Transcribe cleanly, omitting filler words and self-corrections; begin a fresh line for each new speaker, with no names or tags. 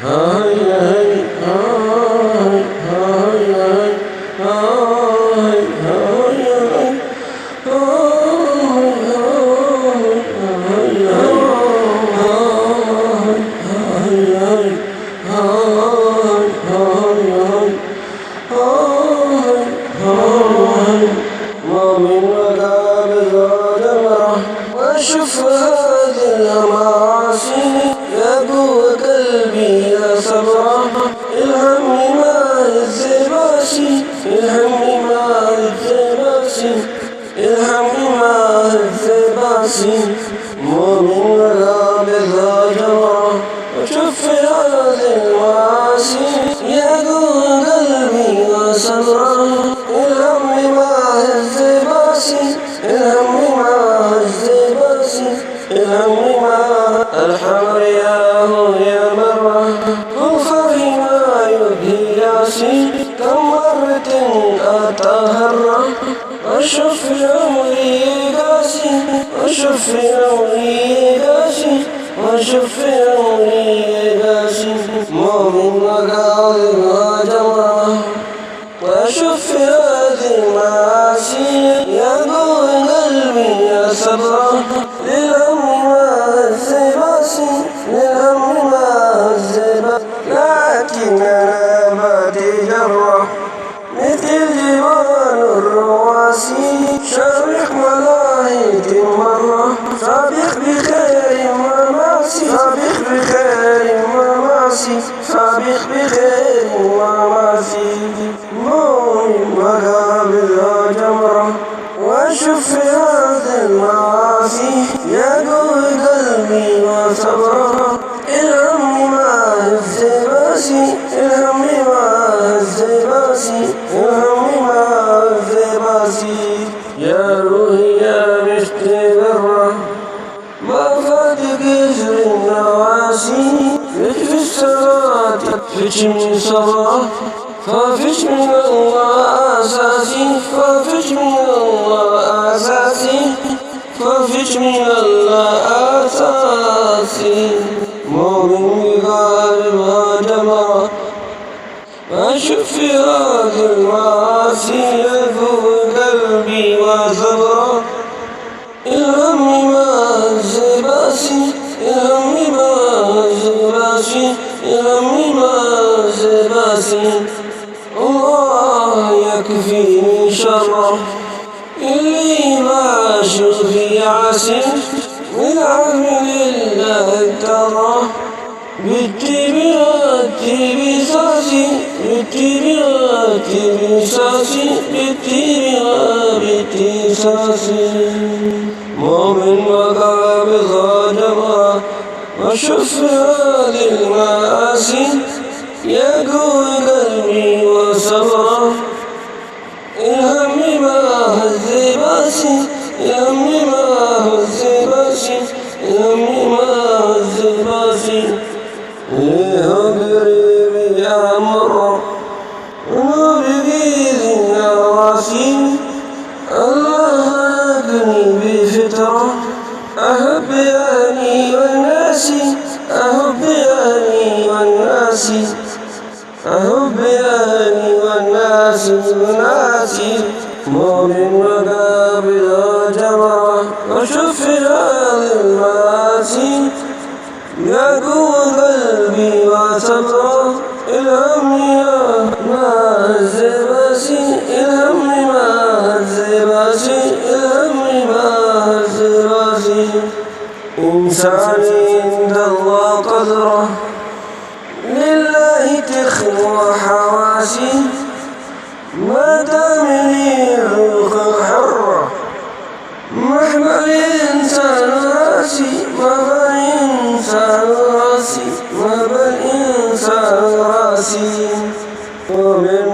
هاي هاي هاي هاي هاي هاي ومن مذاب الجمرة وشوف هذه المعاصي يبو قلبي يا صبرا الهم ما الزباسي الهم ما الزباسي الهم ما الزباسي ومن مذاب الجمرة وشوف هذه المعاصي يبو قلبي يا صبرا الهم ما الزباسي الهم ما الزباسي الهم ما الحمر يا مرة كن فيما يبهي ياسي كم مرة أتهرى وشوف عمري قاسي وشوف عمري قاسي وشوف عمري قاسي مؤمن وقاضي وجمرة وشوف هذه المعاصي يبو قلبي يا صبرا للهم ما الزباسي للهم ما الزباسي لكن أنا ما تجرح مثل جبال الرواسي شارح ملاهي مرة سابق بخير ومعصي سابق بخير ومعصي سابق بخير ومعصي مؤمن وقابل جمرة وشوف هذه المعاصي يقوي قلبي وصبرا الهم ما الزباسي الهم ما الزباسي الهم ما الزباسي يا روحي يا مستقرة ما فات قشر النواسي فيش في الصلاة فيش من صلاة فافش من الله أساسي فافش من الله أساسي فافش من الله أساسي مؤمن بقلب وجمرة وشوف في هذه المعاصي يبو قلبي وصبرا الهم ما الزباسي الهم ما الزباسي الهم ما الزباسي الله يكفيني شره اللي ما في عسل من عمل الله ترى بالتبيات بساسي بالتبيات بساسي بالتبيات بساسي مؤمن وقابض جمرة وشوف هذه المآسي يقوي قلبي وصبرا الهم ما الزباسي الهم ما الزباسي الهم ما الزباسي ليه قريب يا مرة وبقيد يا راسي الله يقني بفترة أحب يعني والناس أحب يعني والناس أحب يعني والناس والناس مؤمن وقابل جمرة وشوف هذه المآسي يقوى قلبي وصبرا الهم ما الزباسي الهم ما الزباسي الهم ما الزباسي إنساني عند الله قدره لله تخوى حواسي ما دام لي روح حرة مهما الإنسان راسي ما الإنسان راسي ما الإنسان راسي ومن